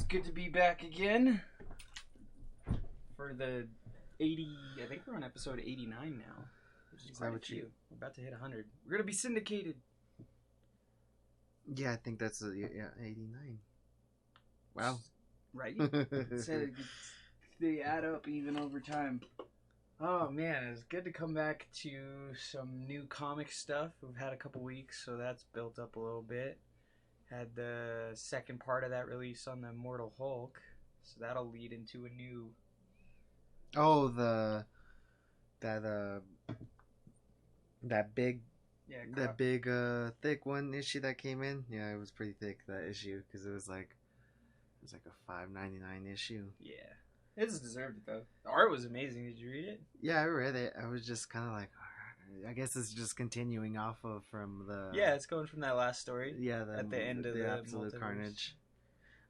good to be back again for the 80. I think we're on episode 89 now. Which is quite a few. We're about to hit 100. We're gonna be syndicated. Yeah, I think that's 89. Wow. Right? They add up even over time. Oh man, it's good to come back to some new comic stuff. We've had a couple weeks, so that's built up a little bit. Had the second part of that release on the Immortal Hulk, so that'll lead into a new. Oh, that big thick one issue that came in. Yeah, it was pretty thick, that issue, because it was like a $5.99 issue. Yeah, it's deserved it though. The art was amazing. Did you read it? Yeah, I read it. I was just kind of like, I guess it's just continuing off of from the. Yeah, it's going from that last story. Yeah, at the end of the absolute Multiverse. Carnage.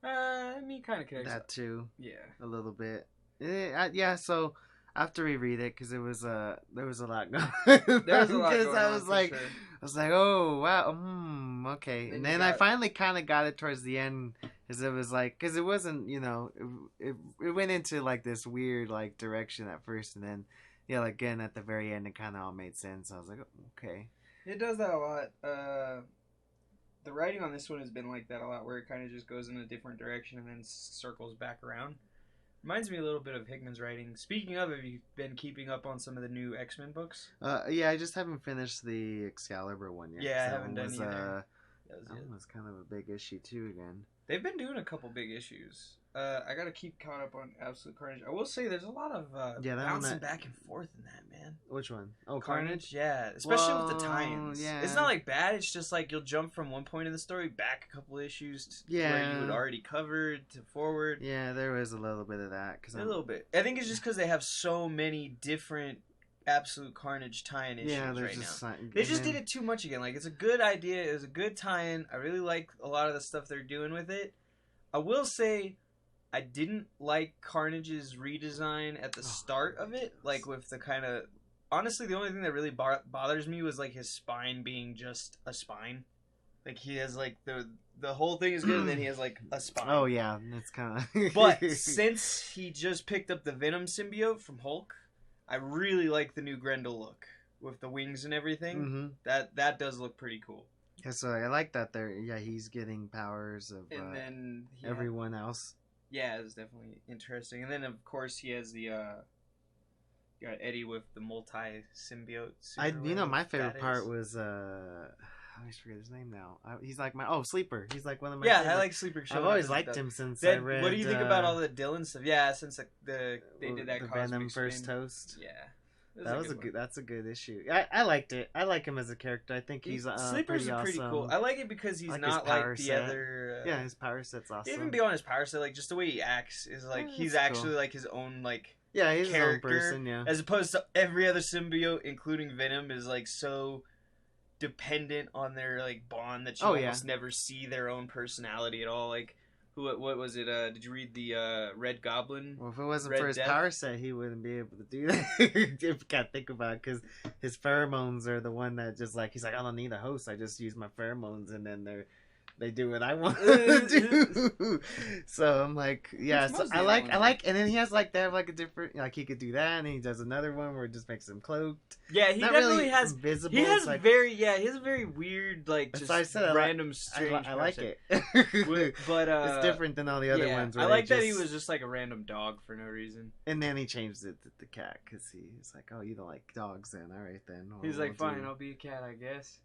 I mean, kind of connects. That too. Yeah. A little bit. Yeah. So after we read it, because there was a lot going. There was a lot going on. I was like, oh wow, okay. And then I finally kind of got it towards the end, because it was like, because it wasn't, it went into like this weird like direction at first, and then. Yeah, like, again, at the very end, it kind of all made sense. I was like, okay. It does that a lot. The writing on this one has been like that a lot, where it kind of just goes in a different direction and then circles back around. Reminds me a little bit of Hickman's writing. Speaking of, have you been keeping up on some of the new X-Men books? Yeah, I just haven't finished the Excalibur one yet. Yeah, I haven't done either. That was kind of a big issue, too, again. They've been doing a couple big issues. I gotta keep caught up on Absolute Carnage. I will say there's a lot of bouncing back and forth in that, man. Which one? Oh, Carnage? Yeah, especially with the tie-ins. Yeah. It's not like bad, it's just like you'll jump from one point in the story back a couple issues where you had already covered to forward. Yeah, there was a little bit of that. A little bit. I think it's just because they have so many different Absolute Carnage tie-in issues right now. They just did it too much again. Like, it's a good idea. It was a good tie-in. I really like a lot of the stuff they're doing with it. I will say, I didn't like Carnage's redesign at the start of it. Like, with the kind of... Honestly, the only thing that really bothers me was, like, his spine being just a spine. Like, he has, like, the whole thing is good, and then he has, like, a spine. Oh, yeah. That's kind of... But since he just picked up the Venom symbiote from Hulk, I really like the new Grendel look. With the wings and everything. Mm-hmm. That does look pretty cool. Yeah, so I like that he's getting powers of and then everyone else. Yeah, it's definitely interesting. And then, of course, he has the got Eddie with the multi-symbiote. My favorite part was I always forget his name now. He's like Sleeper. He's like one of my favorites. I like Sleeper. I've always liked him since I read. What do you think about all the Dylan stuff? Yeah, since they did that the Cosmic Venom Spin. First Toast. Yeah. That's a good issue. I liked it. I like him as a character. I think he's Sleeper's pretty awesome. cool. I like it because he's not like the other. Yeah, his power set's awesome. Even beyond his power set, like just the way he acts is like he's actually like his own like he's character, his own person. Yeah, as opposed to every other symbiote, including Venom, is like so dependent on their like bond that you almost never see their own personality at all. Like. What was it? Did you read the Red Goblin? Well, if it wasn't for his power set, he wouldn't be able to do that. If you can't think about it, because his pheromones are the one that just like, he's like, I don't need a host. I just use my pheromones, and then they do what I want to do. So I'm like, yeah. So I like, and then he has like, they have like a different, like he could do that, and he does another one where it just makes him cloaked. Yeah, he not definitely really has visible. He has like, he has a very weird, like just random strange. I like it, but it's different than all the other ones. I like that he was just like a random dog for no reason. And then he changed it to the cat because he's like, oh, you don't like dogs, then all right then. He's like, fine, I'll be a cat, I guess.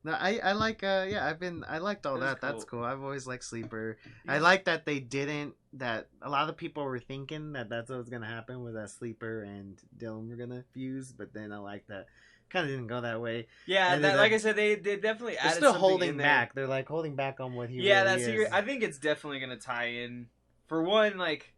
No, I like I liked all that. Cool. That's cool. I've always liked Sleeper. Yeah. I like that they didn't, that a lot of people were thinking that that's what was gonna happen, with that Sleeper and Dylan were gonna fuse, but then I like that kind of didn't go that way. Yeah, like I said, they definitely added. They're still holding back. They're like holding back on what he. Yeah, really is. I think it's definitely gonna tie in. For one, like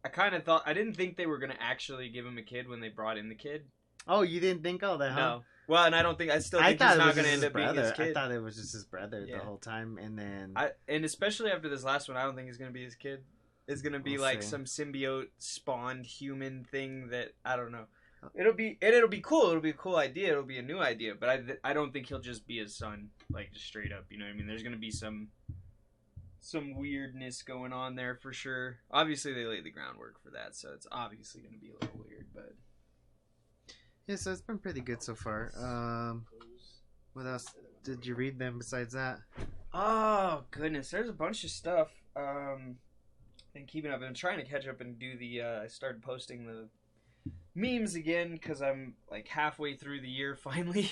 I didn't think they were gonna actually give him a kid when they brought in the kid. Oh, you didn't think all that, huh? No. Well, and I still think he's not going to end up being his kid. I thought it was just his brother the whole time, and then... and especially after this last one, I don't think he's going to be his kid. It's going to be some symbiote spawned human thing that, I don't know. It'll be cool. It'll be a cool idea. It'll be a new idea, but I don't think he'll just be his son, like, just straight up, you know what I mean? There's going to be some some weirdness going on there for sure. Obviously, they laid the groundwork for that, so it's obviously going to be a little weird, but... Yeah, so it's been pretty good so far. What else did you read then besides that? Oh, goodness. There's a bunch of stuff. And keeping up. I'm trying to catch up and do the... I started posting the memes again, because I'm, like, halfway through the year, finally.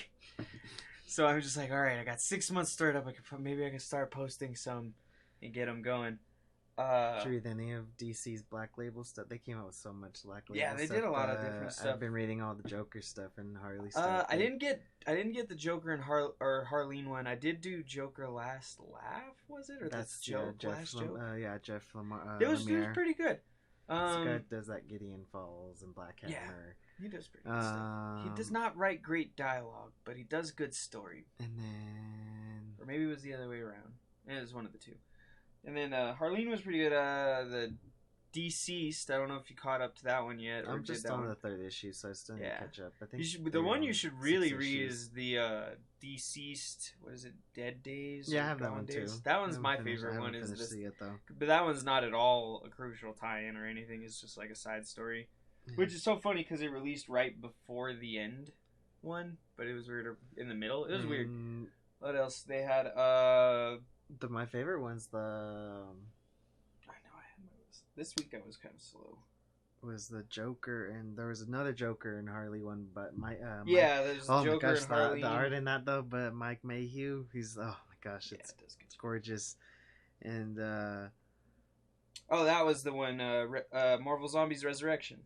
So I'm just like, alright, I got 6 months started up. Maybe I can start posting some and get them going. Did you read any of DC's Black Label stuff? They came out with so much Black Label stuff. Yeah, they did a lot of different stuff. I've been reading all the Joker stuff and Harley stuff. I didn't get the Joker and Harleen one. I did do Joker Last Laugh, was it? Or that's Joke Jeff Last Joke? Yeah, Jeff Lemire. It was pretty good. This guy does that Gideon Falls and Black Hammer. Yeah, he does pretty good stuff. He does not write great dialogue, but he does good story. And then... Or maybe it was the other way around. It was one of the two. And then Harleen was pretty good. The Deceased, I don't know if you caught up to that one yet. I'm just on the third issue, so I still need to catch up. I think the one you should really read is the Deceased. What is it? Dead Days? Yeah, I have that one too. That one's my favorite one. Is this? Yet, though. But that one's not at all a crucial tie-in or anything. It's just like a side story, which is so funny because it released right before the end one, but it was weird in the middle. It was weird. What else? They had my favorite one's the... I know I had my list. This week I was kind of slow. Was the Joker, and there was another Joker and Harley one, but there's Joker and Harley. The art in that though, but Mike Mayhew, he's, oh my gosh, it's gorgeous. And that was the one, Marvel Zombies Resurrection.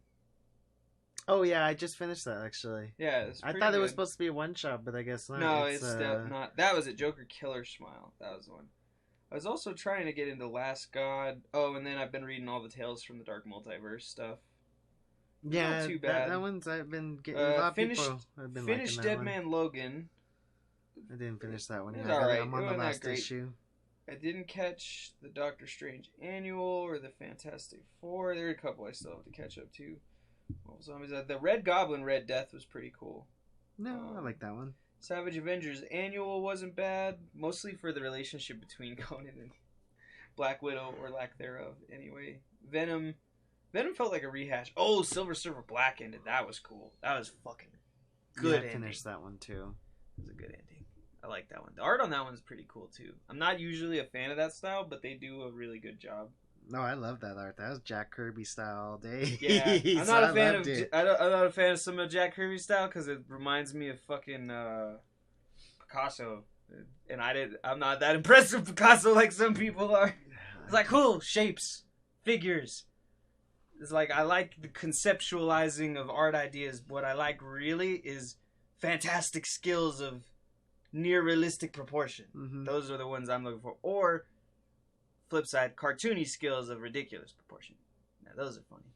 Oh yeah, I just finished that actually. Yeah, I thought it was supposed to be a one shot, but I guess not. No, it's not. That was it. Joker Killer Smile. That was the one. I was also trying to get into Last God. Oh, and then I've been reading all the Tales from the Dark Multiverse stuff. Yeah, not too bad. That one's I've been getting a lot of people. I've been finished liking that Dead Man Logan. I didn't finish that one. It was alright. I'm on the last issue. I didn't catch the Doctor Strange Annual or the Fantastic Four. There are a couple I still have to catch up to. The Red Goblin Red Death was pretty cool. No, I like that one. Savage Avengers Annual wasn't bad, mostly for the relationship between Conan and Black Widow, or lack thereof. Anyway, Venom felt like a rehash. Oh, Silver Surfer Black ended. That was cool. That was fucking good. I finished that one too. It was a good ending. I like that one. The art on that one's pretty cool too. I'm not usually a fan of that style, but they do a really good job. No, I love that art. That was Jack Kirby style day. Yeah, I'm not a fan of. I'm not a fan of some of Jack Kirby style because it reminds me of fucking Picasso, and I'm not that impressed with Picasso like some people are. It's like cool shapes, figures. It's like I like the conceptualizing of art ideas. What I like really is fantastic skills of near realistic proportion. Mm-hmm. Those are the ones I'm looking for. Or flip side, cartoony skills of ridiculous proportion. Now those are funny.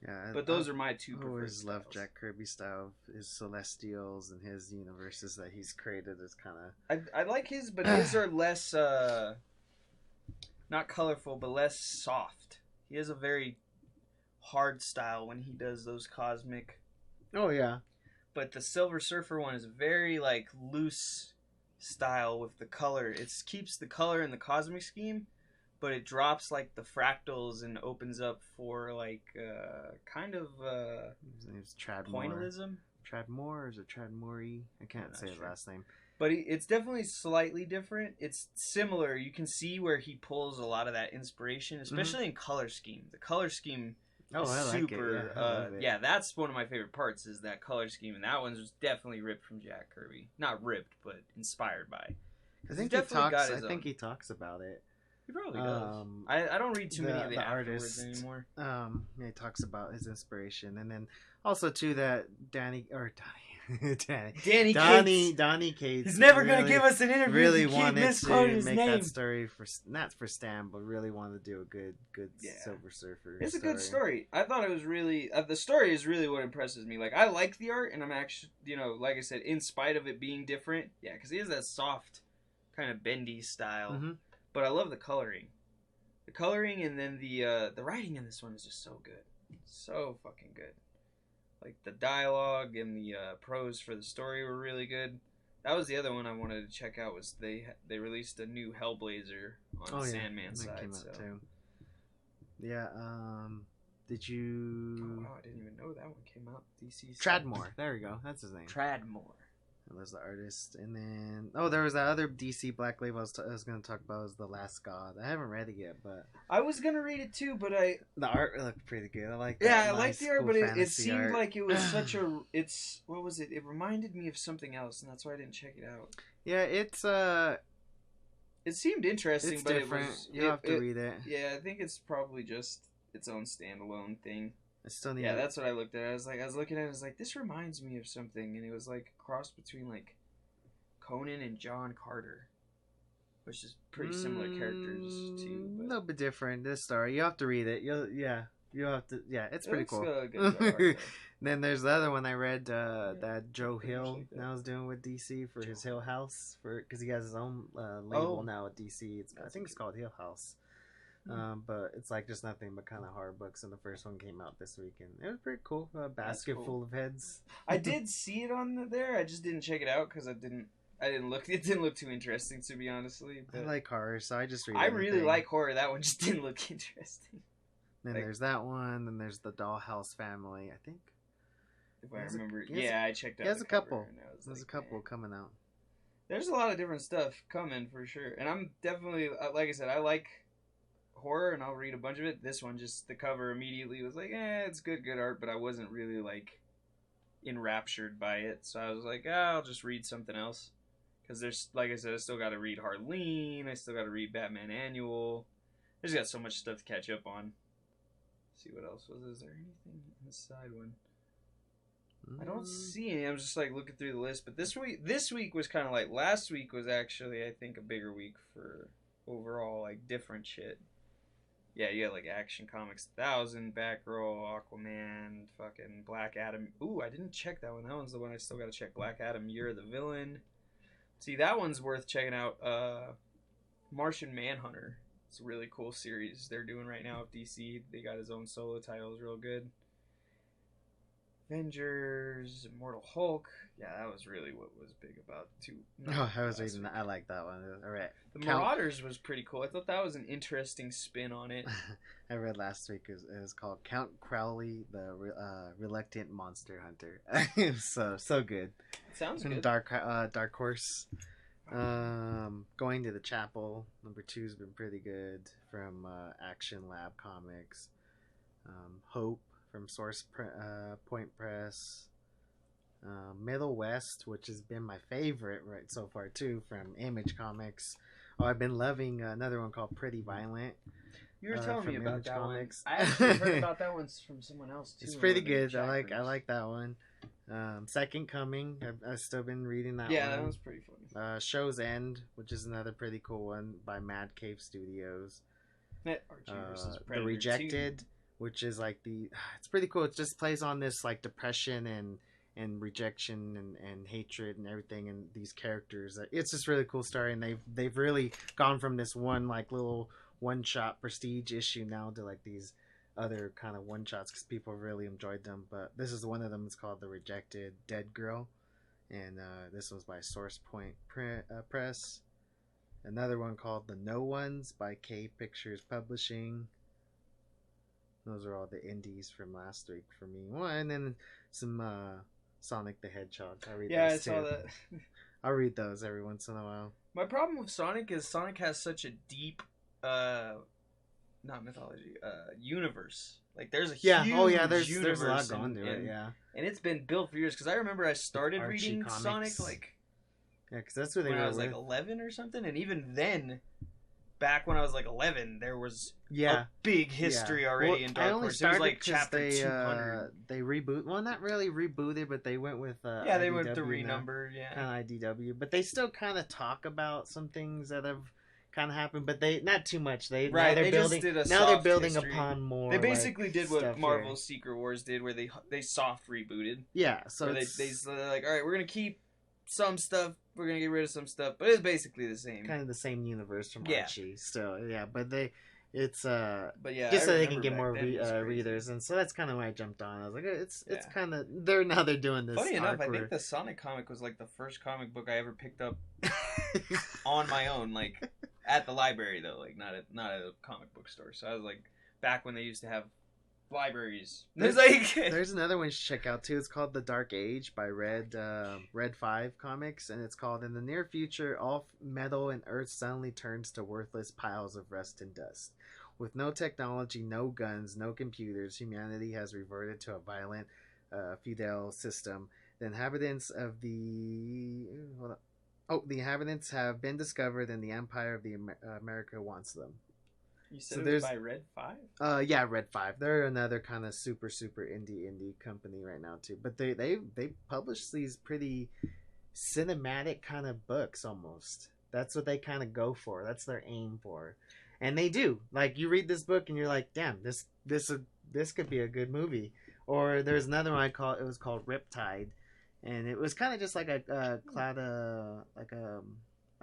Yeah, but those are my two preferred. I always loved Jack Kirby style. His Celestials and his universes that he's created is kind of. I like his, but his are less, not colorful, but less soft. He has a very hard style when he does those cosmic. Oh yeah. But the Silver Surfer one is very like loose style with the color. It keeps the color in the cosmic scheme, but it drops like the fractals and opens up for like kind of his name's pointillism. Tradmore, or is it Tradmore-y? I can't say his last name. But it's definitely slightly different. It's similar. You can see where he pulls a lot of that inspiration, especially in color scheme. The color scheme is super. Like it. Yeah, that's one of my favorite parts is that color scheme, and that one's definitely ripped from Jack Kirby. Not ripped, but inspired by. I think he talks about it. He probably does. I don't read too many of the artists anymore. Yeah, he talks about his inspiration, and then also too that Donny Cates. He's never gonna give us an interview. Really wanted to make that story for not for Stan, but really wanted to do a good Silver Surfer. It's a good story. I thought it was really the story is really what impresses me. Like I like the art, and I'm actually like I said, in spite of it being different, because he has that soft kind of bendy style. Mm-hmm. But I love the coloring. The coloring and then the writing in this one is just so good. So fucking good. Like the dialogue and the prose for the story were really good. That was the other one I wanted to check out. Was they released a new Hellblazer on the Sandman side. Came out too. Yeah. Did you? Oh wow! I didn't even know that one came out. DC. Tradmore. There we go. That's his name. Tradmore. That was the artist, and then there was that other DC Black Label I was going to talk about. Was The Last God. I haven't read it yet, but I was gonna read it too, but the art looked pretty good. I like. Yeah, I liked the art, but it seemed like it was such a. What was it? It reminded me of something else, and that's why I didn't check it out. Yeah, it's It seemed interesting, but different. You have to read it. Yeah, I think it's probably just its own standalone thing. I still need. Yeah, that's what I looked at. I was looking at it. I was like, this reminds me of something, and it was like a cross between like Conan and John Carter, which is pretty similar characters too. But... A little bit different. This story, you have to read it. You have to. Yeah, it's pretty cool. Then there's the other one I read that Joe Hill now is doing with DC for his Hill House because he has his own label now at DC. I think it's called Hill House. But it's like just nothing but kind of horror books, and the first one came out this week, and it was pretty cool. A basket full of heads. I did see it on there. I just didn't check it out because I didn't look. It didn't look too interesting, to be honestly. But I like horror, so I just read. I really like horror. That one just didn't look interesting. Then there's that one. Then there's the Dollhouse Family. I think. If I remember, I checked out. There's a couple. There's a couple coming out. There's a lot of different stuff coming for sure, and I'm definitely like I said, I like horror, and I'll read a bunch of it. This one, just the cover immediately was like, it's good art, but I wasn't really like enraptured by it, so I was like, I'll just read something else. Because there's, like I said, I still got to read Harleen, I still got to read Batman Annual. There's got so much stuff to catch up on. Let's see what else was. Is there anything in the side one? I don't see any. I'm just like looking through the list, but this week was kind of like last week was actually I think a bigger week for overall like different shit. Yeah, you got like Action Comics 1000, Batgirl, Aquaman, fucking Black Adam. Ooh, I didn't check that one. That one's the one I still got to check. Black Adam, You're the Villain. See, that one's worth checking out. Martian Manhunter. It's a really cool series they're doing right now with DC. They got his own solo titles, real good. Avengers, Immortal Hulk. Yeah, that was really what was big about too. I was reading that. I like that one. All right. The Marauders was pretty cool. I thought that was an interesting spin on it. I read last week. It was called Count Crowley, the Reluctant Monster Hunter. so good. Sounds good. Dark Horse. Going to the Chapel. Number 2's been pretty good from Action Lab Comics. Hope from Source Point Press. Middle West, which has been my favorite right so far too, from Image Comics. I've been loving another one called Pretty Violent. You were telling me about that Comics. one. I actually heard about that one from someone else too. It's pretty good. I like that one. Second Coming. I've still been reading that one. Yeah, that was pretty funny. Show's End, which is another pretty cool one by Mad Cave Studios. Archie versus Predator The Rejected, 2. which is like it's pretty cool. It just plays on this like depression and rejection and hatred and everything, and these characters. It's just really cool story, and they've really gone from this one like little one-shot prestige issue now to like these other kind of one-shots because people really enjoyed them. But this is one of them. It's called The Rejected Dead Girl, and this was by Source Point Press. Another one called The No Ones by K Pictures Publishing. Those are all the indies from last week for me. Well, and then some Sonic the Hedgehog. I saw that. I'll read those every once in a while. My problem with Sonic is Sonic has such a deep, not mythology, universe. Like there's a huge there's a lot going to it. Yeah, and it's been built for years. Because I remember I started reading Comics. Sonic like. Yeah, because that's what they when were I was like 11 or something, and even then, back when I was like 11, there was a big history already in Dark Horse. It was like chapter 200. They reboot. Well, not really rebooted, but they went with they IDW went to renumber. Kind of IDW, but they still kind of talk about some things that have kind of happened, but they not too much. They're building upon more. They basically did what Marvel's Secret Wars did, where they soft rebooted. Yeah, so they're like, all right, we're gonna keep some stuff, we're gonna get rid of some stuff, but it's basically the same. Kind of the same universe from Archie still, yeah. But It's but yeah, just so they can get more readers, and so that's kind of why I jumped on. I was like, it's kind of they're doing this. Funny enough, I think the Sonic comic was like the first comic book I ever picked up on my own, like at the library though, like not at a comic book store. So I was like back when they used to have libraries. There's another one you should check out too. It's called The Dark Age by Red 5 Comics, and it's called, in the near future, all metal and earth suddenly turns to worthless piles of rust and dust. With no technology, no guns, no computers, humanity has reverted to a violent feudal system. The inhabitants of the inhabitants have been discovered, and the Empire of the America wants them. You said it was by Red 5? Yeah, Red 5. They're another kind of super indie company right now too. But they publish these pretty cinematic kind of books almost. That's what they kind of go for. That's their aim for. And they do. Like, you read this book and you're like, damn, this could be a good movie. Or there's another one it was called Riptide, and it was kind of just like a cloud, like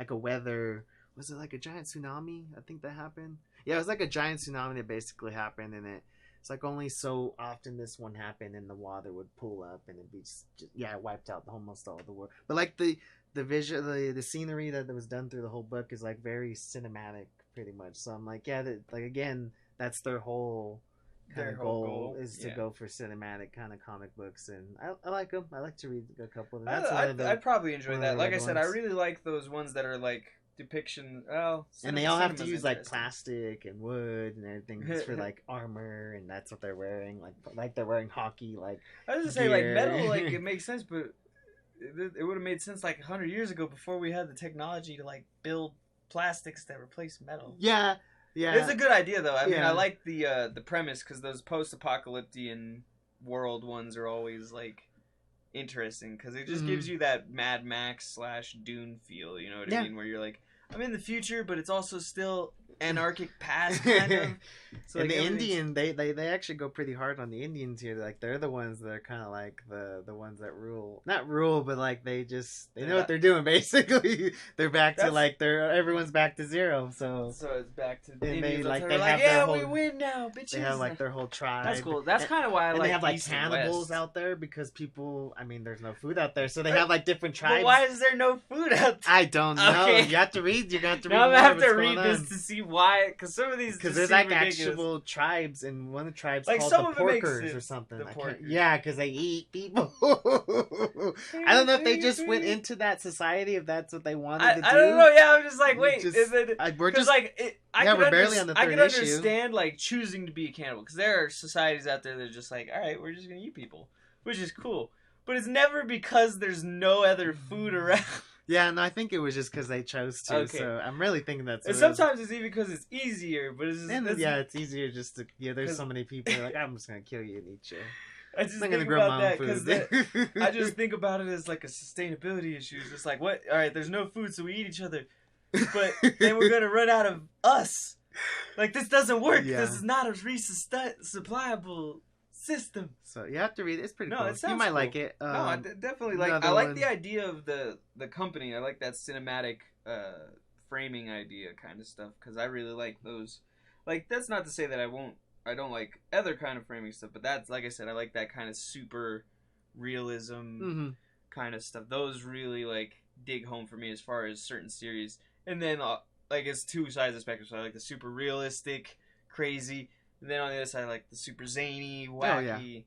a weather. Was it like a giant tsunami? I think that happened. Yeah, it was like a giant tsunami that basically happened, and it's like only so often this one happened, and the water would pull up, and it'd be just wiped out almost all the world. But like the visual, the scenery that was done through the whole book is like very cinematic, pretty much. So I'm like, like again, that's their whole goal is to go for cinematic kind of comic books, and I like them. I like to read a couple of them. I'd probably enjoy that. Like I said, I really like those ones that are like depiction. And they all have to use like plastic and wood and everything for like armor, and that's what they're wearing. Like they're wearing hockey. Like, I was just saying, like metal, like it makes sense, but it would have made sense like 100 years ago before we had the technology to like build plastics that replace metal. Yeah. It's a good idea though. I mean, I like the premise, because those post-apocalyptic world ones are always like interesting, because it just gives you that Mad Max / Dune feel. You know what I mean? Where you're like, I'm in the future, but it's also still anarchic past kind of. So, and like, the Indian, they actually go pretty hard on the Indians here. Like, they're the ones that are kind of like the ones that rule. Not rule, but like they know what they're doing. Basically, they're back to like everyone's back to zero. So it's back to Indians. We win now, bitches. They have like their whole tribe. That's cool. That's kind of why I like. They have like cannibals out there, because people. I mean, there's no food out there, so they have like different tribes. But why is there no food out there? I don't know. Okay. You have to read. Now I'm gonna have to read this to see why. Because some of these. Because there's like actual tribes, and one of the tribes like called the Porkers or something. Yeah, because they eat people. I don't know if they just went into that society, if that's what they wanted to do. I don't know. Yeah, I'm just like, wait, is it? We're just like, we're barely on the third issue. I can understand like choosing to be a cannibal, because there are societies out there that are just like, all right, we're just gonna eat people, which is cool. But it's never because there's no other food around. Yeah, no, I think it was just because they chose to. Okay. So I'm really thinking that's. And sometimes it's even because it's easier, but it's just, it's easier just to. Yeah, there's so many people like, I'm just gonna kill you and eat you. I just think about that because I just think about it as like a sustainability issue. It's just like, what? All right, there's no food, so we eat each other, but then we're gonna run out of us. Like, this doesn't work. Yeah. This is not a resupplyable system. So you have to read it. It's pretty cool. It sounds you might cool. Like it. No, I definitely like. I like the idea of the company. I like that cinematic framing idea kind of stuff, because I really like those. Like, that's not to say that I don't like other kind of framing stuff, but that's, like I said, I like that kind of super realism kind of stuff. Those really like dig home for me as far as certain series. And then like, it's two sides of the spectrum. So I like the super realistic, crazy. And then on the other side, like the super zany, wacky,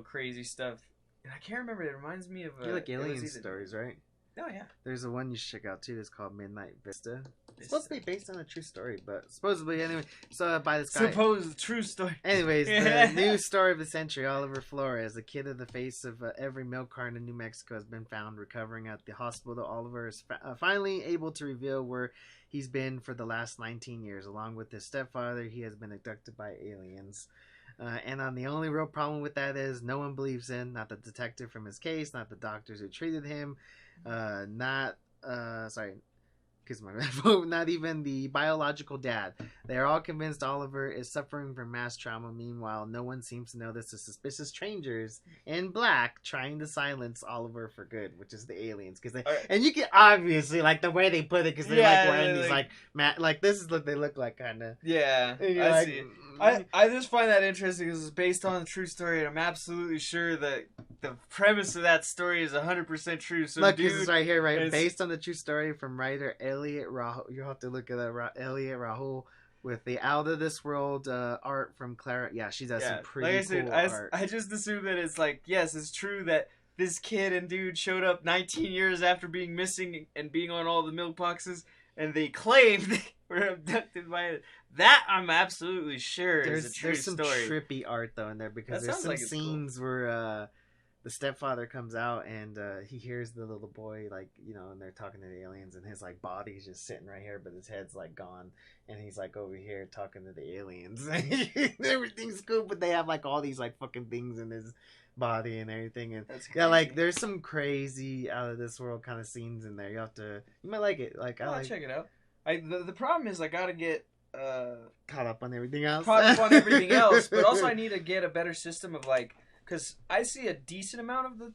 crazy stuff. And I can't remember. It reminds me of. You like alien stories, right? Oh yeah. There's a one you should check out too. It's called Midnight Vista. It's supposed to be based on a true story, but supposedly anyway. So by this guy. Supposed true story. Anyways, the new story of the century. Oliver Flores, the kid of the face of every milk carton in New Mexico, has been found recovering at the hospital. Oliver is finally able to reveal where he's been for the last 19 years. Along with his stepfather, he has been abducted by aliens. And the only real problem with that is no one believes in, not the detective from his case, not the doctors who treated him, because not even the biological dad. They are all convinced Oliver is suffering from mass trauma. Meanwhile, no one seems to notice the suspicious strangers in black trying to silence Oliver for good, which is the aliens. And you can obviously, like, the way they put it, because they're like wearing these like this is what they look like, kind of. Yeah, I see. I just find that interesting because it's based on a true story, and I'm absolutely sure that the premise of that story is 100% true. So, look, this is right here, right? Based on the true story from writer Elliot Rahul. You have to look at that, Elliot Rahul, with the Out of This World art from Clara. Yeah, she does some pretty cool art. I just assume that it's like, yes, it's true that this kid and dude showed up 19 years after being missing and being on all the milk boxes, and they claimed they were abducted by it. That I'm absolutely sure is a true story. There's some trippy art though in there, because there's some scenes where the stepfather comes out and he hears the little boy, like, you know, and they're talking to the aliens, and his like body's just sitting right here, but his head's like gone, and he's like over here talking to the aliens. Everything's cool, but they have like all these like fucking things in his body and everything, and yeah, like there's some crazy Out of This World kind of scenes in there. You might like it. Like, I'll check it out. The problem is I gotta get caught up on everything else. But also I need to get a better system of like, because I see a decent amount of the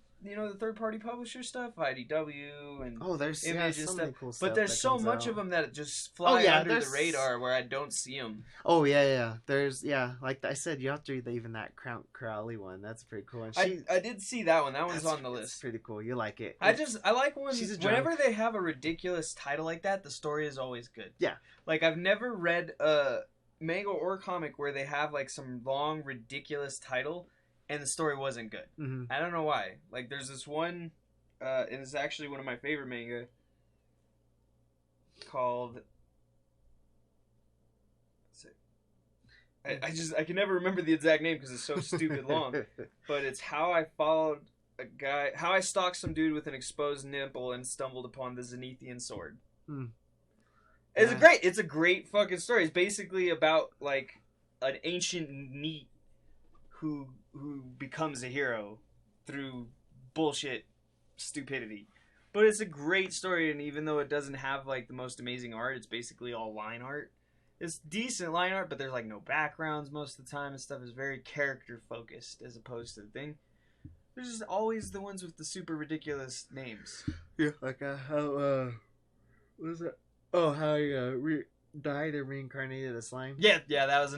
third-party publisher stuff, IDW and there's Image and so stuff. many cool stuff, but there's so much of them that just fly under the radar where I don't see them. Oh yeah. There's like I said, you have to read even that Crowley one. That's pretty cool. And I did see that one. That one's on the list. Pretty cool. You like it? I like whenever they have a ridiculous title like that, the story is always good. Yeah. Like, I've never read a manga or comic where they have like some long ridiculous title and the story wasn't good. Mm-hmm. I don't know why. Like, there's this one, and it's actually one of my favorite manga, called... I can never remember the exact name because it's so stupid long. But it's How I Stalked Some Dude with an Exposed Nipple and Stumbled Upon the Zenithian Sword. It's a great fucking story. It's basically about, like, an ancient NEET who becomes a hero through bullshit stupidity. But it's a great story, and even though it doesn't have like the most amazing art, it's basically all line art. It's decent line art, but there's like no backgrounds most of the time, and stuff is very character focused as opposed to the thing. There's just always the ones with the super ridiculous names. Yeah, like how what is it? Oh, how he died and reincarnated a slime. Yeah, that was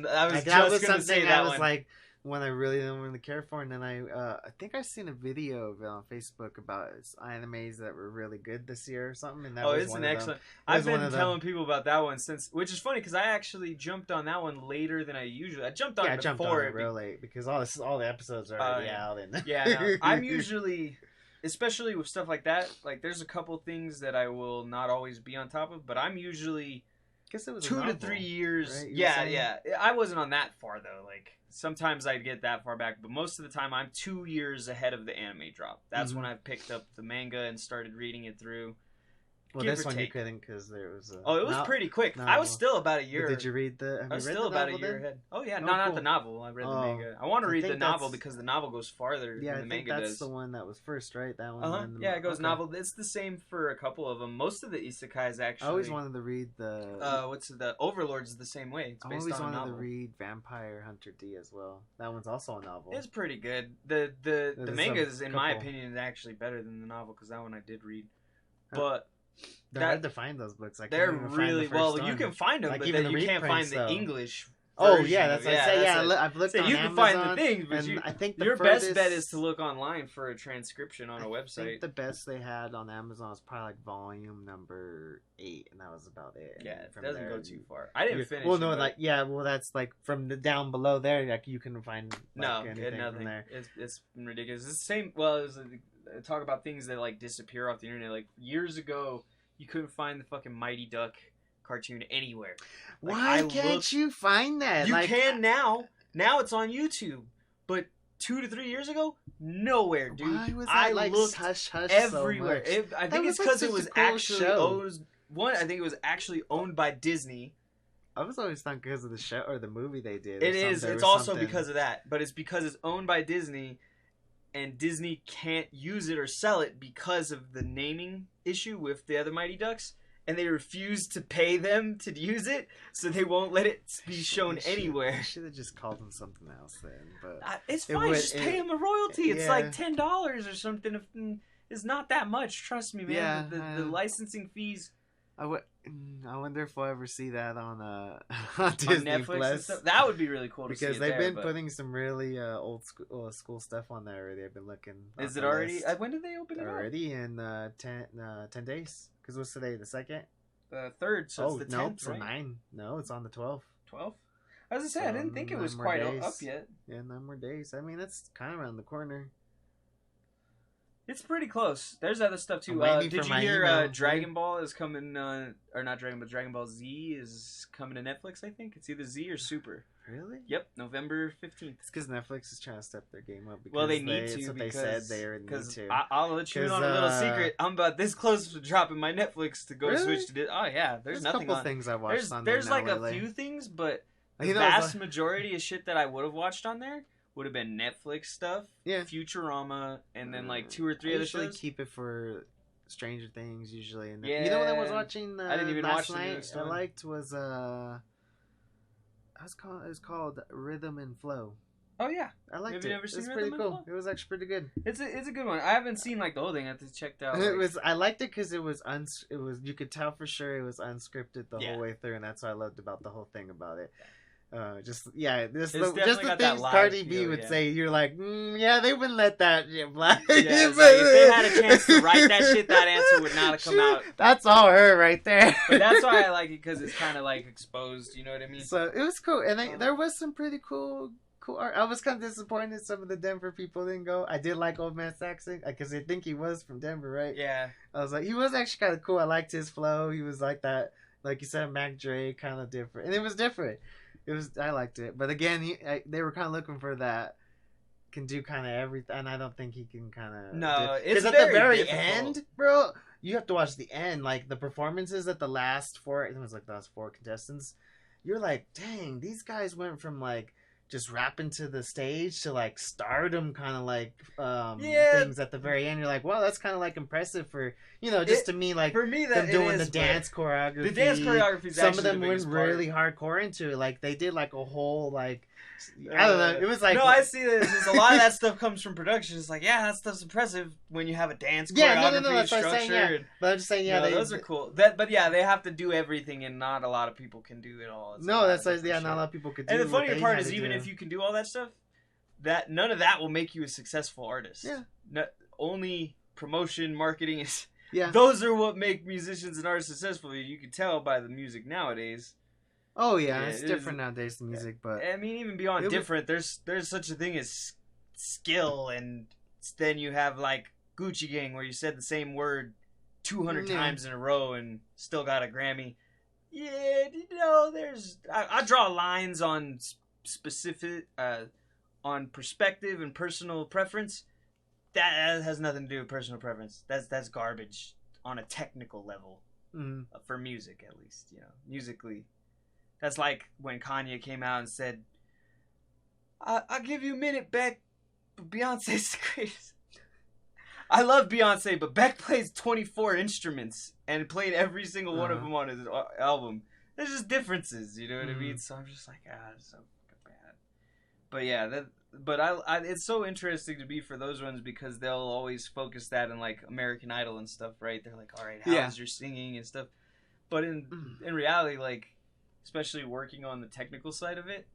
just gonna say that one. Like one I really didn't really care for, and then I think I've seen a video of it on Facebook about animes that were really good this year or something. And that was it's an excellent. I've been telling people about that one since, which is funny because I actually jumped on that one later than I usually. I jumped on it before it real late because all the episodes are already out. And no, I'm usually, especially with stuff like that, like there's a couple things that I will not always be on top of, but I'm usually. I guess it was 2 to 3 years. Right? Yeah. I wasn't on that far though. Like sometimes I'd get that far back, but most of the time I'm 2 years ahead of the anime drop. That's when I picked up the manga and started reading it through. Well, this one you couldn't because there was a... it was pretty quick. I was still about a year... But did you read the... I was still about a year ahead. Oh, yeah. Not the novel. I read the manga. I want to read the novel because the novel goes farther than the manga does. That's the one that was first, right? That one. Yeah, it goes novel. It's the same for a couple of them. Most of the isekais, actually... I always wanted to read the... the Overlord's the same way. It's based on a novel. I always wanted to read Vampire Hunter D as well. That one's also a novel. It's pretty good. The manga is, in my opinion, is actually better than the novel because that one I did read. But... They're hard to find those books. They're really you can find them, like, but then you can't find the English. Oh yeah, that's what I say. Yeah, I've looked on you Amazon. Can find the things, but I think your best bet is to look online for a transcription on a website. I think the best they had on Amazon was probably like volume number 8, and that was about it. Yeah, it doesn't go too far. I didn't finish. Well, no, that's like from the down below there. Like you can find nothing from there. It's ridiculous. It's the same. Well, it was talk about things that like disappear off the internet. Like years ago, you couldn't find the fucking Mighty Duck cartoon anywhere. Like, why can't you find that? You can now. Now it's on YouTube. But 2 to 3 years ago, nowhere, dude. Why was that I looked hush everywhere. So much? I think it's because it was actually owned. I think it was actually owned by Disney. I was always thought because of the show or the movie they did. It is. It's also because of that, but it's because it's owned by Disney, and Disney can't use it or sell it because of the naming issue with the other Mighty Ducks. and they refuse to pay them to use it, so they won't let it be shown anywhere. I should have just called them something else then. But it's fine. Just pay them a royalty. It's like $10 or something. It's not that much. Trust me, man. Yeah, the licensing fees. I wonder if we'll ever see that on Disney Netflix Plus. and stuff. That would be really cool to see. Because they've been putting some really old school stuff on there already. I've been looking. Is it already? When did they open it already? In 10 days. Because what's today? The 2nd? The 3rd. So it's the 10th, it's right? 9. No, it's on the 12th. 12th? As I said, I didn't think it was quite up yet. Yeah, 9 more days. I mean, that's kind of around the corner. It's pretty close. There's other stuff too. Did you hear Dragon Ball is coming, or not Dragon, but Dragon Ball Z is coming to Netflix, I think? It's either Z or Super. Really? Yep, November 15th. It's because Netflix is trying to step their game up. Well, they need to. That's what they said they need to. I'll let you in on a little secret. I'm about this close to dropping my Netflix to go switch to this. Oh, yeah. There's nothing a couple things I watched on there. There's like a few things, but the vast majority of shit that I would have watched on there would have been Netflix stuff, Futurama, and then like 2 or 3 other shows. I usually keep it for Stranger Things usually. And you know what I was watching I didn't even watch night? I liked was it was called Rhythm and Flow. Oh yeah, I liked it. Have you ever seen it was Rhythm pretty cool. It was actually pretty good. It's a good one. I haven't seen like the whole thing. I have to check it out. I liked it because it was you could tell for sure it was unscripted the whole way through, and that's what I loved about the whole thing about it. Just the things Cardi B would say. You're like, they wouldn't let that shit fly. Yeah, if they had a chance to write that shit, that answer would not have come out. That's all her right there. But that's why I like it, because it's kind of like exposed. You know what I mean? So it was cool, and there was some pretty cool art. I was kind of disappointed some of the Denver people didn't go. I did like Old Man Saxon because I think he was from Denver, right? Yeah. I was like, he was actually kind of cool. I liked his flow. He was like that, like you said, Mac Dre, kind of different, and it was different. I liked it, but again, they were kind of looking for that can do kind of everything, and I don't think he can kind of. No, it's at the very end, bro. You have to watch the end, like the performances at the last 4. It was like the last 4 contestants. You're like, dang, these guys went from like just rapping to the stage to like stardom, kind of like things at the very end. You're like, wow, that's kind of like impressive for just to me, like for me that them doing the dance choreography. The dance choreography. Some of them went really hardcore into it. Like they did like a whole like I don't know. It was like I see this. A lot of that stuff comes from production. It's like that stuff's impressive when you have a dance choreography that's what I'm saying. But I'm just saying those are cool. But they have to do everything, and not a lot of people can do it all. Not a lot of people could do. And the funny part is, even if you can do all that stuff, that none of that will make you a successful artist. Yeah. Only promotion, marketing is. Yeah. Those are what make musicians and artists successful. You can tell by the music nowadays. Oh yeah, it's different nowadays, the music, but I mean, even beyond different, there's such a thing as skill, and then you have like Gucci Gang, where you said the same word 200 times in a row and still got a Grammy. Yeah, I draw lines on specific, on perspective and personal preference. That has nothing to do with personal preference. That's garbage on a technical level, for music at least. Musically. That's like when Kanye came out and said, I'll give you a minute, Beck, but Beyonce's the greatest. I love Beyonce, but Beck plays 24 instruments and played every single one of them on his album. There's just differences, you know what I mean? So I'm just like, it's so bad. But yeah, it's so interesting to be for those ones, because they'll always focus that in like American Idol and stuff, right? They're like, all right, how's your singing and stuff? But in reality, like, especially working on the technical side of it,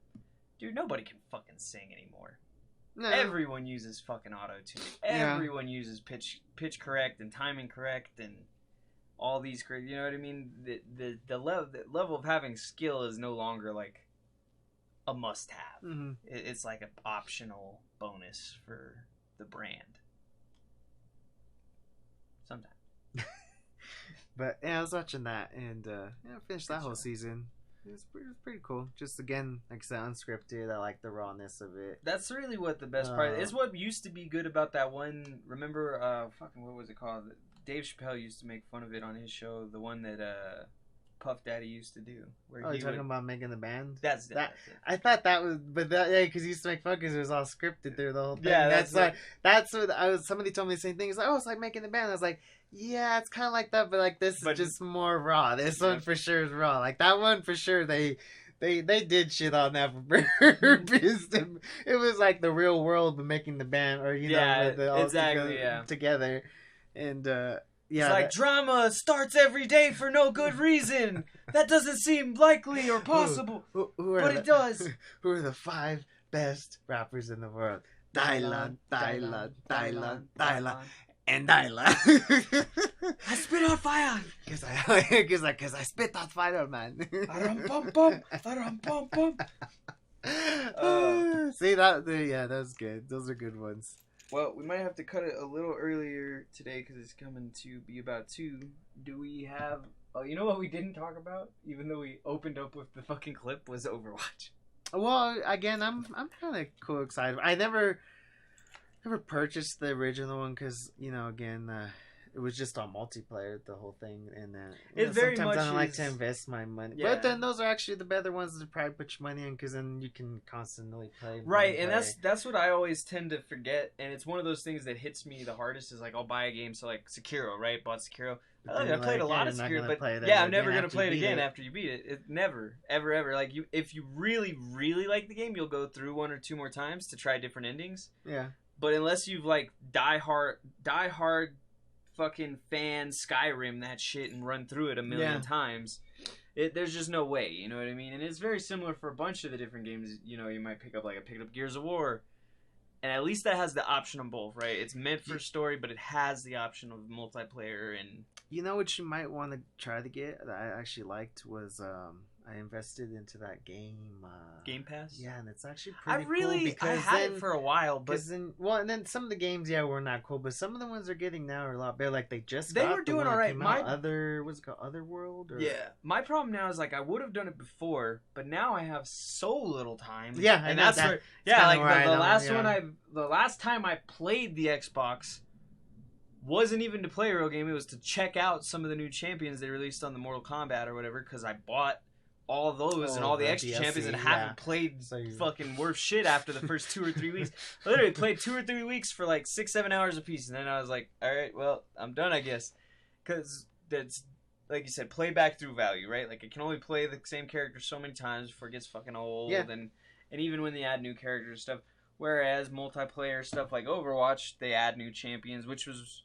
dude, nobody can fucking sing anymore. No. Everyone uses fucking auto-tune. Everyone uses pitch correct and timing correct and all these crazy. You know what I mean? The level of having skill is no longer like a must-have. Mm-hmm. It's like an optional bonus for the brand. Sometimes. But I was watching that and I finished that whole season. It was pretty cool. Just again, like I said, unscripted. I like the rawness of it. That's really what the best part is. It's what used to be good about that one. Remember, what was it called? Dave Chappelle used to make fun of it on his show. The one that Puff Daddy used to do. Where you're talking about making the band? That's I thought that was, but because he used to make fun because it was all scripted through the whole thing. Yeah, that's what I was. Somebody told me the same thing. It's like, it's like making the band. I was like, Yeah, it's kind of like that, but like this is just more raw. This one for sure is raw. Like that one for sure, they did shit on that for purpose. It was like the real world, but making the band, or with the all together, and it's like drama starts every day for no good reason. That doesn't seem likely or possible, but it does. Who are the 5 best rappers in the world? Dylan, and Dylan. I spit on fire. Cause I spit on fire, man. See that? That's good. Those are good ones. Well, we might have to cut it a little earlier today because it's coming to be about 2. Do we have? Oh, you know what we didn't talk about, even though we opened up with the fucking clip, was Overwatch. Well, again, I'm kind of excited. I never purchased the original one because again, it was just on multiplayer, the whole thing, and sometimes I don't like to invest my money. Yeah. But then those are actually the better ones to probably put your money in, because then you can constantly play. Right, and that's what I always tend to forget, and it's one of those things that hits me the hardest. Is like I'll buy a game, so like Sekiro, right? Bought Sekiro. I played a lot of Sekiro, but I'm never gonna play it again after you beat it. Never, ever. Like if you really, really like the game, you'll go through 1 or 2 more times to try different endings. Yeah. But unless you've like die hard fucking fan Skyrim that shit and run through it a million times, there's just no way, you know what I mean? And it's very similar for a bunch of the different games. You might pick up, like I picked up Gears of War, and at least that has the option of both, right? It's meant for story, but it has the option of multiplayer. And what you might want to try to get that I actually liked was I invested into that game. Game Pass? Yeah, and it's actually pretty cool. Because I had it for a while, but and then some of the games, were not cool, but some of the ones they're getting now are a lot better. Like they were doing all right. What's it called? Otherworld? Or... Yeah. My problem now is like I would have done it before, but now I have so little time. Yeah, and that's where. Yeah, like the last time I played the Xbox wasn't even to play a real game. It was to check out some of the new champions they released on the Mortal Kombat or whatever, because I bought all of those and all the extra DLC, champions and haven't played fucking worth shit after the first 2 or 3 weeks. I literally played 2 or 3 weeks for like 6-7 hours a piece, and then I was like, all right, well, I'm done, I guess. Because that's, like you said, playback through value, right? Like, I can only play the same character so many times before it gets fucking old. Yeah. And even when they add new characters and stuff. Whereas multiplayer stuff like Overwatch, they add new champions, which was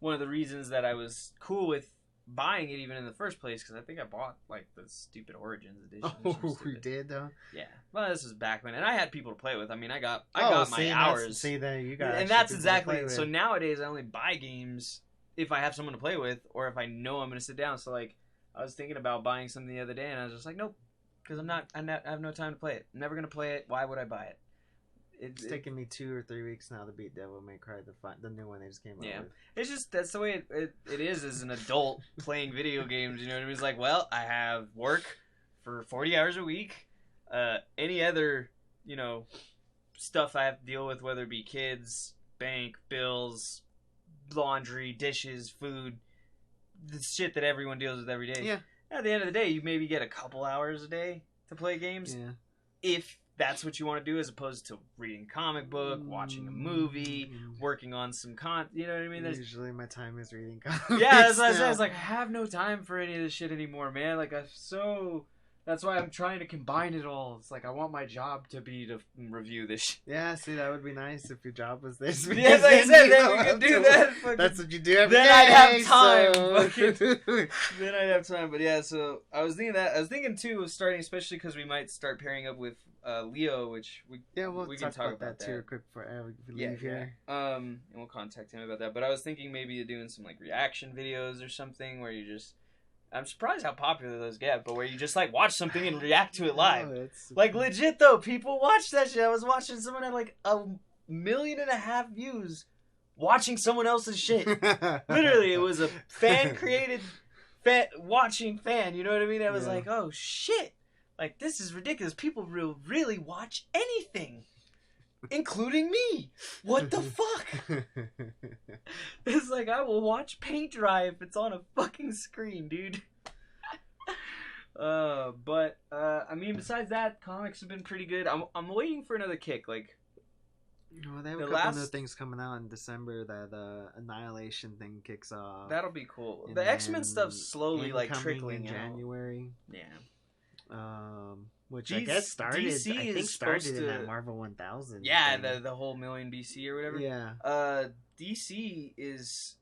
one of the reasons that I was cool with buying it even in the first place, because I think I bought like the stupid Origins edition. Oh, you did though? Yeah. Well, this was back when, and I had people to play with. I mean, I got my hours. See that you got, and that's exactly. So nowadays, I only buy games if I have someone to play with, or if I know I'm going to sit down. So like, I was thinking about buying something the other day, and I was just like, nope, because I have no time to play it. I'm never going to play it. Why would I buy it? It's taken me 2 or 3 weeks now to beat Devil May Cry, the new one they just came out with. It's just, that's the way it is as an adult playing video games, you know what I mean? It's like, well, I have work for 40 hours a week. Any other, stuff I have to deal with, whether it be kids, bank, bills, laundry, dishes, food, the shit that everyone deals with every day. Yeah. At the end of the day, you maybe get a couple hours a day to play games. Yeah. If that's what you want to do, as opposed to reading a comic book, watching a movie, working on some you know what I mean? Usually my time is reading comics. Yeah, that's what I said. It's like, I have no time for any of this shit anymore, man. Like, that's why I'm trying to combine it all. It's like, I want my job to be to review this shit. Yeah, see, that would be nice if your job was this. Yeah, like I said, then we could do that. That's what you do every day. Then I'd have time. Then I'd have time. But yeah, so I was thinking that. I was thinking, too, of starting, especially because we might start pairing up with Leo, which we can talk about that too quick before we leave here. And we'll contact him about that. But I was thinking maybe doing some like reaction videos or something where you just, I'm surprised how popular those get, but where you just like watch something and react to it live. Like legit though, people watch that shit. I was watching someone had like 1.5 million views watching someone else's shit. Literally, it was a fan created watching fan. You know what I mean? I was like, oh shit. Like, this is ridiculous. People will really watch anything, including me. What the fuck? It's like, I will watch paint dry if it's on a fucking screen, dude. But I mean, besides that, comics have been pretty good. I'm waiting for another kick. Like, Well, they have a couple new things coming out in December. That Annihilation thing kicks off. That'll be cool. And the X-Men stuff's slowly like trickling in January. Yeah. Which I guess started. DC I think started in that Marvel 1000. Yeah, the whole million BC or whatever. Yeah. DC is,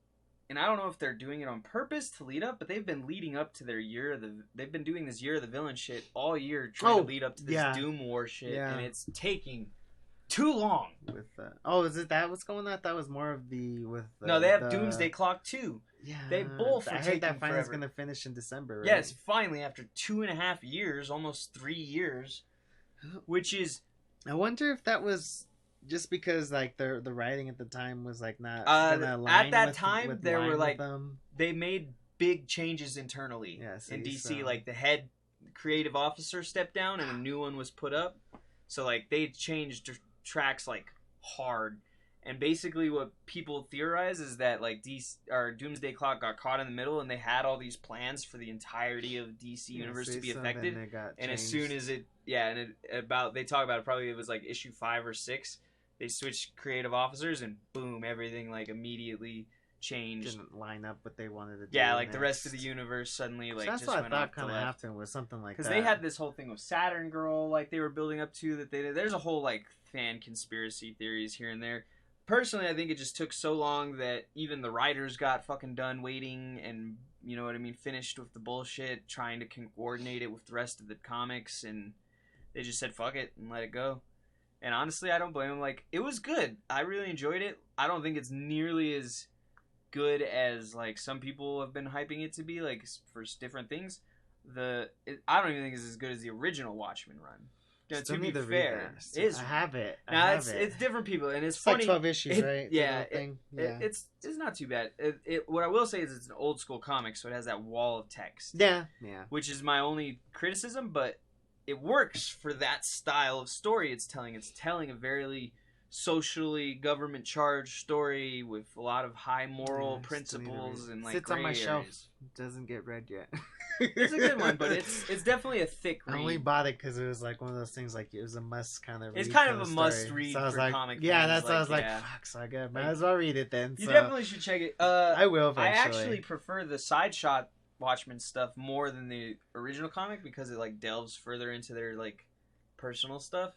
and I don't know if they're doing it on purpose to lead up, but they've been leading up to their they've been doing this year of the villain shit all year, trying to lead up to this Doom War shit, and it's taking too long. With is it that what's going on? I thought it was more of no, they have Doomsday Clock too. Yeah, they both. I heard that final's gonna finish in December. Right? Yes, finally after 2.5 years, almost 3 years, which is. I wonder if that was just because like the writing at the time was like not gonna align at that time. There were like they made big changes internally in DC. Like the head creative officer stepped down and a new one was put up. So like they changed tracks like hard. And basically what people theorize is that like Doomsday Clock got caught in the middle and they had all these plans for the entirety of DC Universe to be affected. And as soon as they talk about it, probably it was like issue 5 or 6, they switched creative officers and boom, everything like immediately changed. Didn't line up what they wanted to do. Yeah, like the rest of the universe suddenly like that's just what went I thought off kind of happened was something like that. Because they had this whole thing with Saturn Girl like they were building up to that there's a whole like fan conspiracy theories here and there. Personally, I think it just took so long that even the writers got fucking done waiting and, you know what I mean, finished with the bullshit, trying to coordinate it with the rest of the comics, and they just said fuck it and let it go. And honestly, I don't blame them. Like, it was good. I really enjoyed it. I don't think it's nearly as good as, like, some people have been hyping it to be, like, for different things. I don't even think it's as good as the original Watchmen run. Yeah, to be fair, I have it. It's different people, and it's like funny. 12 issues, right? Yeah, it's not too bad. What I will say is it's an old school comic, so it has that wall of text. Yeah. Which is my only criticism, but it works for that style of story it's telling. It's telling a very socially government charged story with a lot of high moral principles and like sits gray on my areas. shelf. Doesn't get read yet. It's a good one, but it's definitely a thick read. I only bought it because it was like one of those things like it was a must kind of read. It's kind of a must read so for comic fans. Yeah, that's why I was like, fuck, so I might as well read it then. You definitely should check it. I will eventually. I actually prefer the side shot Watchmen stuff more than the original comic because it like delves further into their like personal stuff.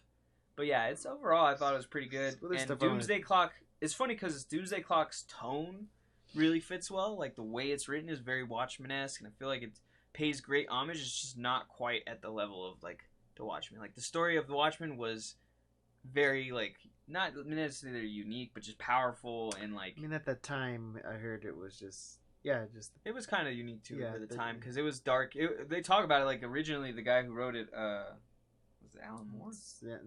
But yeah, it's overall I thought it was pretty good. And Doomsday Clock, it's funny because Doomsday Clock's tone really fits well. Like the way it's written is very Watchmen-esque, and I feel like it pays great homage. It's just not quite at the level of like the Watchmen. Like the story of the Watchmen was very like not necessarily unique, but just powerful and like. I mean, at the time, I heard it was just it was kind of unique too for the time because it was dark. They talk about it like originally the guy who wrote it. Was it Alan Moore?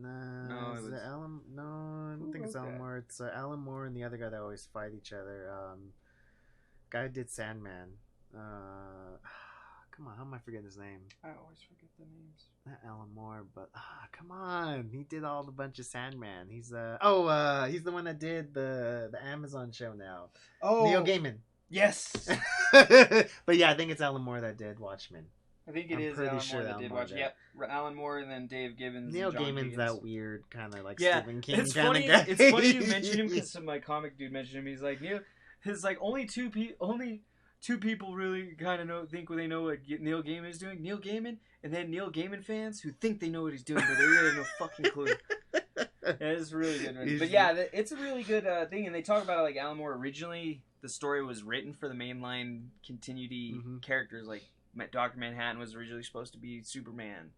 No, it was Alan. No, I don't think it's Alan Moore. It's Alan Moore and the other guy that always fight each other. Guy who did Sandman. Come on, how am I forgetting his name? I always forget the names. Not Alan Moore, but come on, he did all the bunch of Sandman. He's he's the one that did the Amazon show now. Oh, Neil Gaiman. Yes. But yeah, I think it's Alan Moore that did Watchmen. I think it is Alan Moore that did Watchmen. Yep, Alan Moore and then Dave Gibbons. Neil Gaiman's that weird kind of like Stephen King it's kind funny, of guy. It's funny you mention him because my comic dude mentioned him. He's like only two people really kind of think they know what Neil Gaiman is doing. Neil Gaiman and then Neil Gaiman fans who think they know what he's doing, but they really have no fucking clue. It's really good. But yeah, it's a really good thing, and they talk about it like Alan Moore originally. The story was written for the mainline continuity characters. Like Dr. Manhattan was originally supposed to be Superman.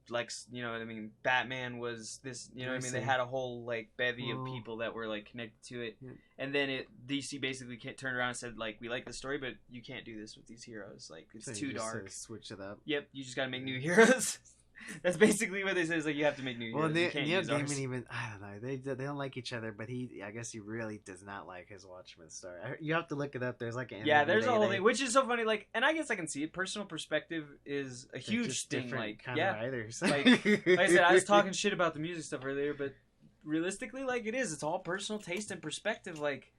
Lex, you know what I mean? Batman was this, you know what I mean? They had a whole like bevy of people that were like connected to it. Yeah. And then DC basically turned around and said like, we like the story, but you can't do this with these heroes. Like it's too dark. Switch it up. Yep, you just got to make new heroes. That's basically what they say. Is like you have to make new heroes. Well, Neil Gaiman even I don't know. They don't like each other, but I guess he really does not like his Watchmen story. You have to look it up. There's like an there's a whole thing, which is so funny. Like, and I guess I can see it. Personal perspective is a huge thing. Like, kind of writers. like I said, I was talking shit about the music stuff earlier, but realistically, like it is. It's all personal taste and perspective. Like,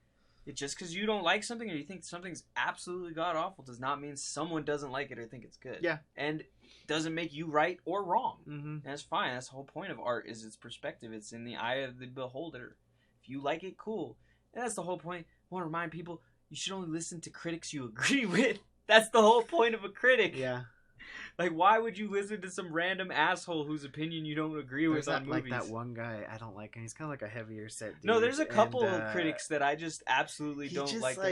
Just because you don't like something or you think something's absolutely god awful does not mean someone doesn't like it or think it's good. Yeah. And doesn't make you right or wrong. Mm-hmm. And that's fine. That's the whole point of art, is its perspective. It's in the eye of the beholder. If you like it, cool. And that's the whole point. I want to remind people, you should only listen to critics you agree with. That's the whole point of a critic. Yeah. Like, why would you listen to some random asshole whose opinion you don't agree with on movies? Like that one guy, I don't like him. He's kind of like a heavier set dude. No, there's a couple of critics that I just absolutely don't like. I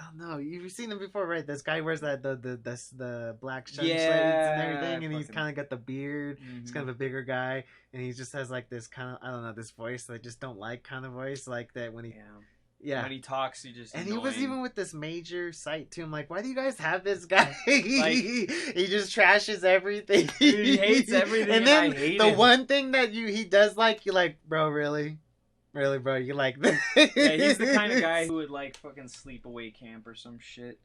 don't know. You've seen him before, right? This guy wears that the black shades and everything, and he's kind of got the beard. Mm-hmm. He's kind of a bigger guy, and he just has like this kind of, I don't know, this voice that I just don't like, kind of voice like that when he. Yeah. When he talks, he just. And annoying. He was even with this major site too. I'm like, why do you guys have this guy? Like, he just trashes everything. Dude, he hates everything. And then I hate him. One thing that he does like, you're like, bro, really, bro, you like this? Yeah, he's the kind of guy who would like fucking sleepaway camp or some shit.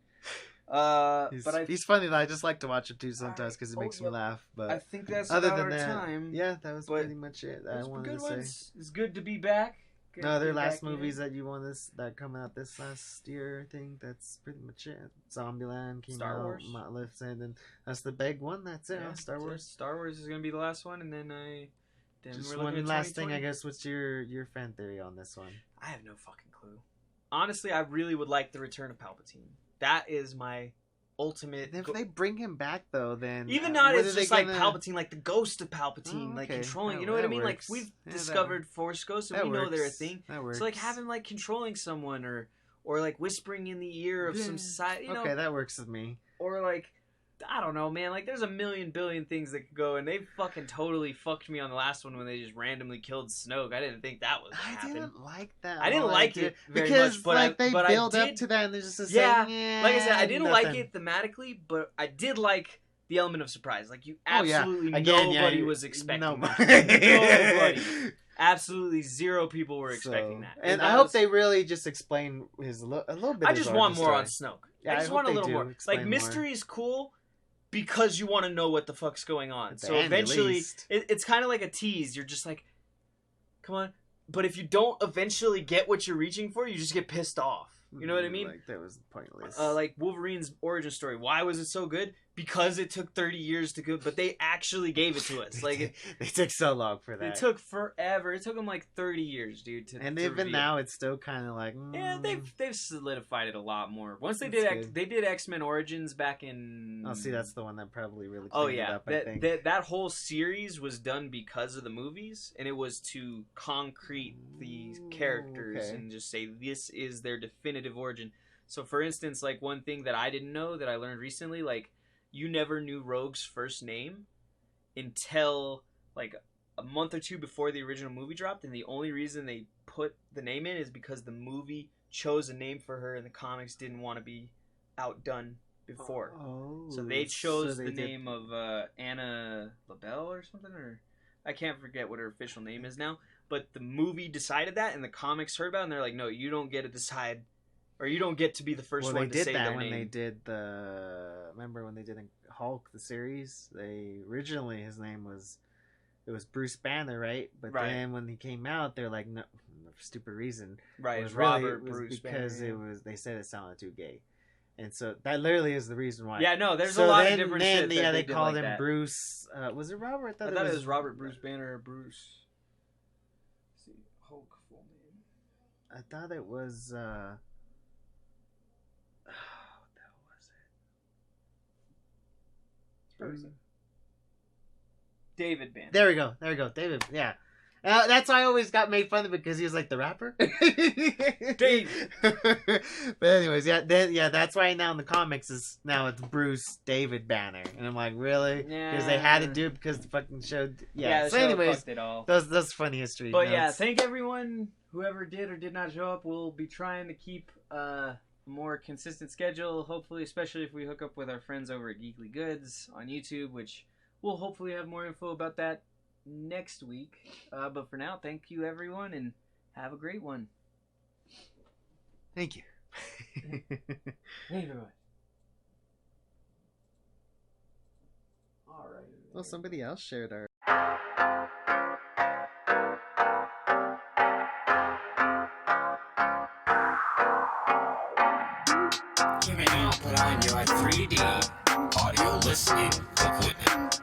He's funny though. I just like to watch it too sometimes because it makes me laugh. But I think that's other about than our that, time. Yeah, that was pretty much it. I wanted to say. It's good to be back. No other last movies that you want that come out this last year? I think that's pretty much it. Zombieland came Star out, Wars. And then that's the big one. That's it. Yeah, Star Wars. Star Wars is gonna be the last one, and then just one last thing. I guess. What's your fan theory on this one? I have no fucking clue. Honestly, I really would like the return of Palpatine. That is my ultimate. If they bring him back though, then even not it's just like Palpatine, like the ghost of Palpatine, like controlling. You know what I mean? Works. Like we've discovered Force ghosts, and we know they're a thing. That works. So like having like controlling someone or like whispering in the ear of some society. You know? Okay, that works with me. Or like. I don't know, man. Like, there's a million billion things that could go, and they fucking totally fucked me on the last one when they just randomly killed Snoke. I didn't think that was gonna happen. I didn't like that. I didn't like it very because, much, but like, they build up to that, and there's just a second, like I said, I didn't like it thematically, but I did like the element of surprise. Like, you absolutely nobody was expecting that. Nobody. Absolutely zero people were expecting that. And I hope they really just explain a little bit. I just want more on Snoke. Yeah, I just want a little more. Like, mystery is cool. Because you want to know what the fuck's going on. So eventually, it's kind of like a tease. You're just like, come on. But if you don't eventually get what you're reaching for, you just get pissed off. You know what I mean? Like, that was pointless. Like Wolverine's origin story. Why was it so good? Because it took 30 years to go, but they actually gave it to us. Like they took so long for that. It took forever. It took them like 30 years, dude. And even now, it's still kind of like. Yeah, they've solidified it a lot more. Once they did X-Men Origins back in. Oh, see, that's the one that probably really. It up, I think. That whole series was done because of the movies, and it was to concrete the characters and just say this is their definitive origin. So, for instance, like one thing that I didn't know that I learned recently, like. You never knew Rogue's first name until like a month or two before the original movie dropped, and the only reason they put the name in is because the movie chose a name for her and the comics didn't want to be outdone before. So they chose the name of Anna LaBelle or something, or I can't forget what her official name is now, but the movie decided that and the comics heard about it and they're like, no, you don't get to decide. Or you don't get to be the first one to say their name. They did that when they did remember when they did Hulk, the series? Originally his name was Bruce Banner, right? But then when he came out, they're like, no, for stupid reason. Right, it was Robert Bruce because Banner, they said it sounded too gay. And so that literally is the reason why. Yeah, no, there's a lot of different shit that they called like him that. Bruce. Was it Robert? I thought it was Robert Bruce Banner or Bruce. Let's see, Hulk full name. I thought it was. David Banner. There we go. David. Yeah. That's why I always got made fun of because he was like the rapper. Dave. But anyways, that's why now in the comics it's Bruce David Banner, and I'm like, really? Yeah. Because they had to do it because the fucking show. Yeah. So anyways, fucked it all. That's funny history. But yeah, thank everyone whoever did or did not show up. We'll be trying to keep more consistent schedule, hopefully, especially if we hook up with our friends over at Geekly Goods on YouTube, which we'll hopefully have more info about that next week. But for now, thank you everyone and have a great one. Thank you. Hey everyone. All right. Well, somebody else shared our. You may now put on your 3D audio listening equipment.